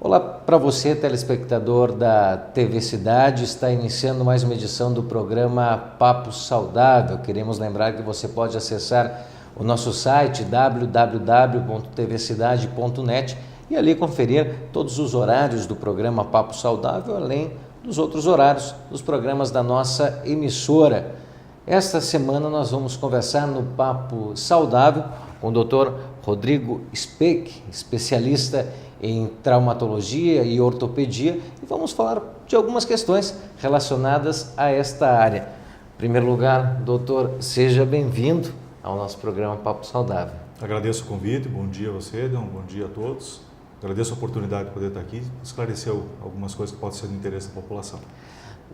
Olá para você, telespectador da TV Cidade. Está iniciando mais uma edição do programa Papo Saudável. Queremos lembrar que você pode acessar o nosso site www.tvcidade.net e ali conferir todos os horários do programa Papo Saudável, além dos outros horários dos programas da nossa emissora. Esta semana nós vamos conversar no Papo Saudável com o Dr. Rodrigo Speck, especialista em traumatologia e ortopedia, e vamos falar de algumas questões relacionadas a esta área. Em primeiro lugar, doutor, seja bem-vindo ao nosso programa Papo Saudável. Agradeço o convite, bom dia a você, bom dia a todos. Agradeço a oportunidade de poder estar aqui e esclarecer algumas coisas que podem ser de interesse da população.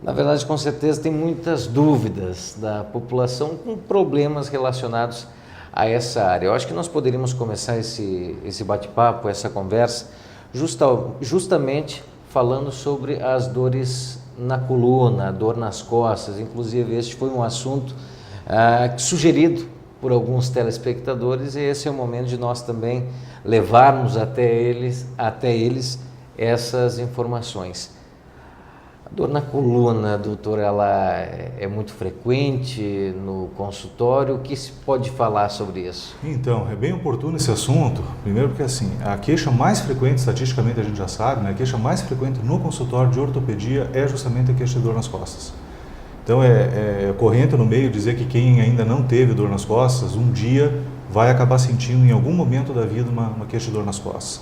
Na verdade, com certeza, tem muitas dúvidas da população com problemas relacionados a essa área. Eu acho que nós poderíamos começar esse bate-papo, essa conversa, justamente falando sobre as dores na coluna, dor nas costas. Inclusive, este foi um assunto sugerido por alguns telespectadores, e esse é o momento de nós também levarmos até eles essas informações. A dor na coluna, doutor, ela é muito frequente no consultório. O que se pode falar sobre isso? Então, é bem oportuno esse assunto, primeiro porque assim, a queixa mais frequente, estatisticamente a gente já sabe, né, a queixa mais frequente no consultório de ortopedia é justamente a queixa de dor nas costas. Então é corrente no meio dizer que quem ainda não teve dor nas costas, um dia vai acabar sentindo em algum momento da vida uma queixa de dor nas costas.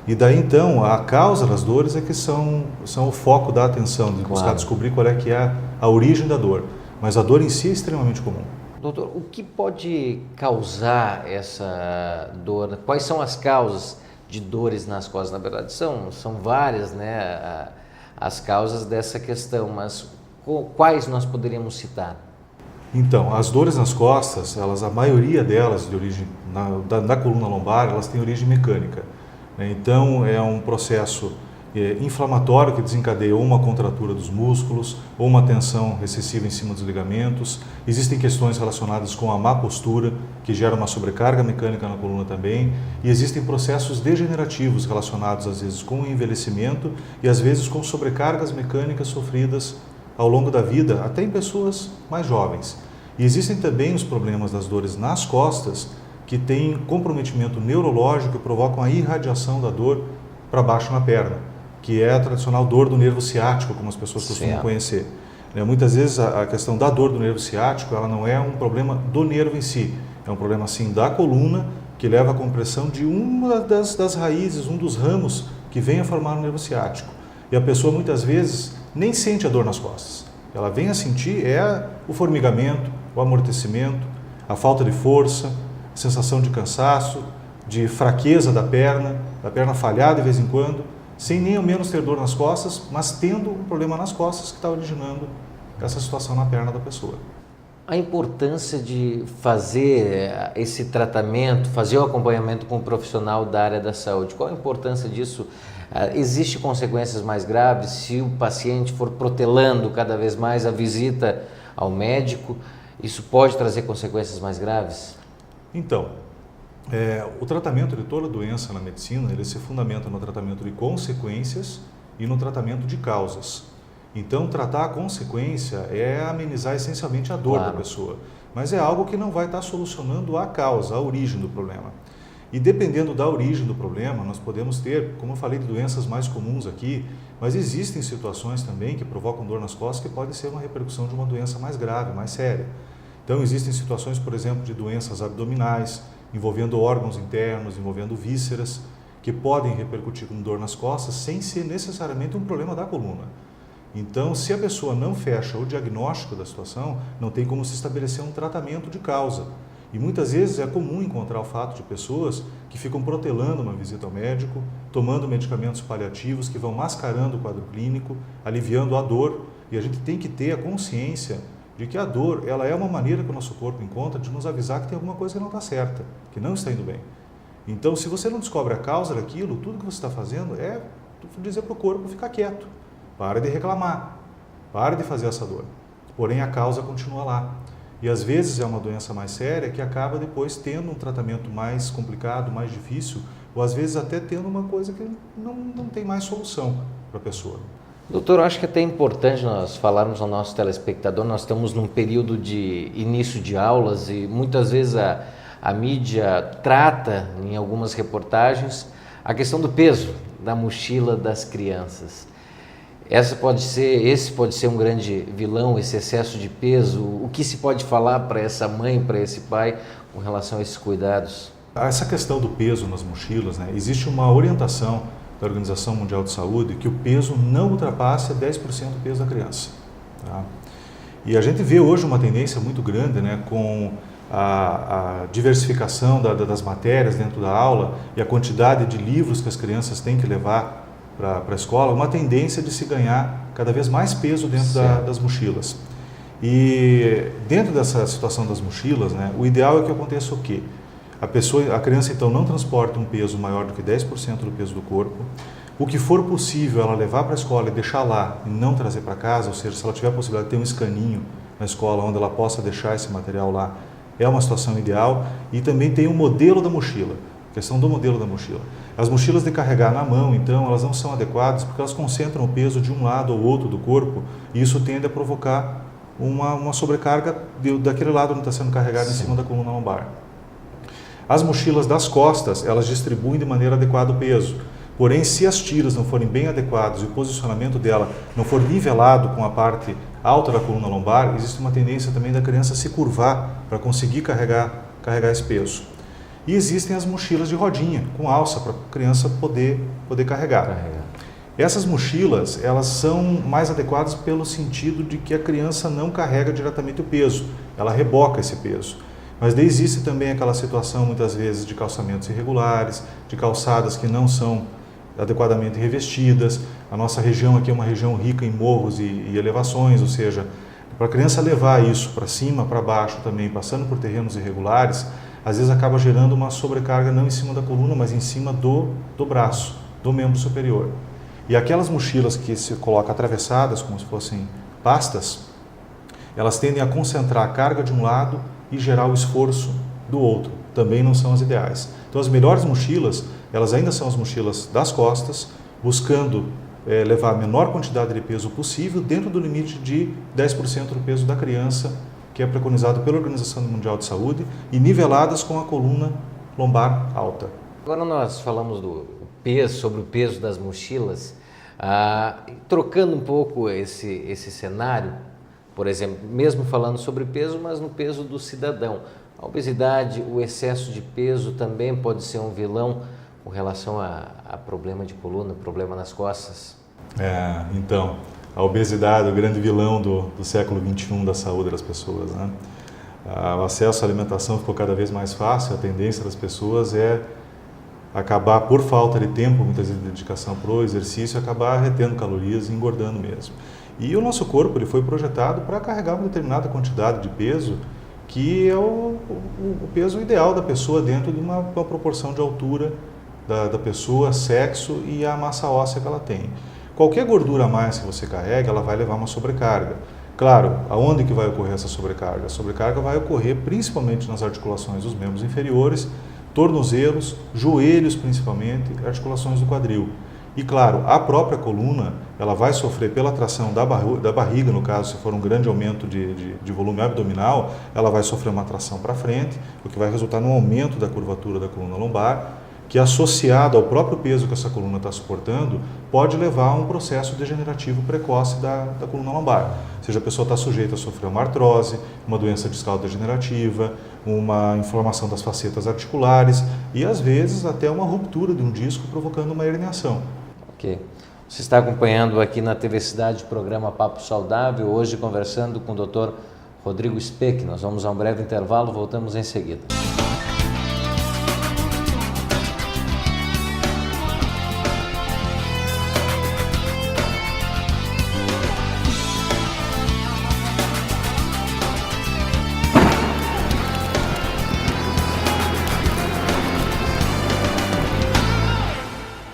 E daí então, a causa das dores é que são o foco da atenção, de buscar descobrir qual é que é a origem da dor. Mas a dor em si é extremamente comum. Doutor, o que pode causar essa dor? Quais são as causas de dores nas costas? Na verdade, são várias, né, as causas dessa questão, mas quais nós poderíamos citar? Então, as dores nas costas, a maioria delas de origem da coluna lombar, elas têm origem mecânica. Então, é um processo inflamatório que desencadeia ou uma contratura dos músculos ou uma tensão excessiva em cima dos ligamentos. Existem questões relacionadas com a má postura, que gera uma sobrecarga mecânica na coluna também. E existem processos degenerativos relacionados, às vezes, com o envelhecimento e, às vezes, com sobrecargas mecânicas sofridas ao longo da vida, até em pessoas mais jovens. E existem também os problemas das dores nas costas, que têm comprometimento neurológico e provocam a irradiação da dor para baixo na perna, que é a tradicional dor do nervo ciático, como as pessoas costumam conhecer. Muitas vezes a questão da dor do nervo ciático, ela não é um problema do nervo em si, é um problema sim da coluna, que leva à compressão de uma das raízes, um dos ramos que vem a formar o nervo ciático. E a pessoa muitas vezes nem sente a dor nas costas. Ela vem a sentir o formigamento, o amortecimento, a falta de força, sensação de cansaço, de fraqueza da perna falhar de vez em quando, sem nem ao menos ter dor nas costas, mas tendo um problema nas costas que está originando essa situação na perna da pessoa. A importância de fazer esse tratamento, fazer o acompanhamento com um profissional da área da saúde, qual a importância disso? Existem consequências mais graves se o paciente for protelando cada vez mais a visita ao médico? Isso pode trazer consequências mais graves? Então, o tratamento de toda doença na medicina, ele se fundamenta no tratamento de consequências e no tratamento de causas. Então, tratar a consequência é amenizar essencialmente a dor da pessoa, mas é algo que não vai estar solucionando a causa, a origem do problema. E dependendo da origem do problema, nós podemos ter, como eu falei, de doenças mais comuns aqui, mas existem situações também que provocam dor nas costas que pode ser uma repercussão de uma doença mais grave, mais séria. Então, existem situações, por exemplo, de doenças abdominais, envolvendo órgãos internos, envolvendo vísceras, que podem repercutir com dor nas costas sem ser necessariamente um problema da coluna. Então, se a pessoa não fecha o diagnóstico da situação, não tem como se estabelecer um tratamento de causa. E muitas vezes é comum encontrar o fato de pessoas que ficam protelando uma visita ao médico, tomando medicamentos paliativos que vão mascarando o quadro clínico, aliviando a dor, e a gente tem que ter a consciência de que a dor, ela é uma maneira que o nosso corpo encontra de nos avisar que tem alguma coisa que não está certa, que não está indo bem. Então, se você não descobre a causa daquilo, tudo que você está fazendo é dizer para o corpo ficar quieto, para de reclamar, para de fazer essa dor. Porém, a causa continua lá. E às vezes é uma doença mais séria que acaba depois tendo um tratamento mais complicado, mais difícil, ou às vezes até tendo uma coisa que não tem mais solução para a pessoa. Doutor, eu acho que é até importante nós falarmos ao nosso telespectador, nós estamos num período de início de aulas e muitas vezes a mídia trata, em algumas reportagens, a questão do peso da mochila das crianças. Esse pode ser um grande vilão, esse excesso de peso. O que se pode falar para essa mãe, para esse pai, com relação a esses cuidados? Essa questão do peso nas mochilas, né, existe uma orientação da Organização Mundial de Saúde que o peso não ultrapasse 10% do peso da criança. Tá? E a gente vê hoje uma tendência muito grande, né, com a diversificação das matérias dentro da aula e a quantidade de livros que as crianças têm que levar para a escola, uma tendência de se ganhar cada vez mais peso dentro das mochilas. E dentro dessa situação das mochilas, né, o ideal é que aconteça o quê? A criança então não transporta um peso maior do que 10% do peso do corpo. O que for possível ela levar para a escola e deixar lá e não trazer para casa, ou seja, se ela tiver a possibilidade de ter um escaninho na escola onde ela possa deixar esse material lá, é uma situação ideal. E também tem um modelo da mochila, a questão do modelo da mochila. As mochilas de carregar na mão, então, elas não são adequadas porque elas concentram o peso de um lado ou outro do corpo e isso tende a provocar uma sobrecarga daquele lado onde está sendo carregado em cima da coluna lombar. As mochilas das costas, elas distribuem de maneira adequada o peso. Porém, se as tiras não forem bem adequadas e o posicionamento dela não for nivelado com a parte alta da coluna lombar, existe uma tendência também da criança se curvar para conseguir carregar esse peso. E existem as mochilas de rodinha, com alça, para a criança poder carregar. Essas mochilas, elas são mais adequadas pelo sentido de que a criança não carrega diretamente o peso, ela reboca esse peso. Mas daí existe também aquela situação, muitas vezes, de calçamentos irregulares, de calçadas que não são adequadamente revestidas. A nossa região aqui é uma região rica em morros e elevações, ou seja, para a criança levar isso para cima, para baixo também, passando por terrenos irregulares, às vezes acaba gerando uma sobrecarga não em cima da coluna, mas em cima do braço, do membro superior. E aquelas mochilas que se colocam atravessadas, como se fossem pastas, elas tendem a concentrar a carga de um lado e gerar o esforço do outro. Também não são as ideais. Então as melhores mochilas, elas ainda são as mochilas das costas, buscando levar a menor quantidade de peso possível dentro do limite de 10% do peso da criança, que é preconizado pela Organização Mundial de Saúde, e niveladas com a coluna lombar alta. Agora nós falamos sobre o peso das mochilas, trocando um pouco esse cenário, por exemplo, mesmo falando sobre peso, mas no peso do cidadão. A obesidade, o excesso de peso também pode ser um vilão com relação a problema de coluna, problema nas costas? Então, a obesidade é o grande vilão do século XXI da saúde das pessoas, né? O acesso à alimentação ficou cada vez mais fácil, a tendência das pessoas é acabar, por falta de tempo, muitas vezes de dedicação para o exercício, acabar retendo calorias e engordando mesmo. E o nosso corpo ele foi projetado para carregar uma determinada quantidade de peso, que é o peso ideal da pessoa dentro de uma proporção de altura da pessoa, sexo e a massa óssea que ela tem. Qualquer gordura a mais que você carrega, ela vai levar uma sobrecarga. Claro, aonde que vai ocorrer essa sobrecarga? A sobrecarga vai ocorrer principalmente nas articulações dos membros inferiores, tornozelos, joelhos principalmente, articulações do quadril. E claro, a própria coluna, ela vai sofrer pela tração da barriga, no caso, se for um grande aumento de volume abdominal, ela vai sofrer uma tração para frente, o que vai resultar num aumento da curvatura da coluna lombar, que associado ao próprio peso que essa coluna está suportando, pode levar a um processo degenerativo precoce da coluna lombar. Ou seja, a pessoa está sujeita a sofrer uma artrose, uma doença discal degenerativa, uma inflamação das facetas articulares e, às vezes, até uma ruptura de um disco provocando uma herniação. Ok. Você está acompanhando aqui na TV Cidade o programa Papo Saudável, hoje conversando com o Dr. Rodrigo Speck. Nós vamos a um breve intervalo, voltamos em seguida.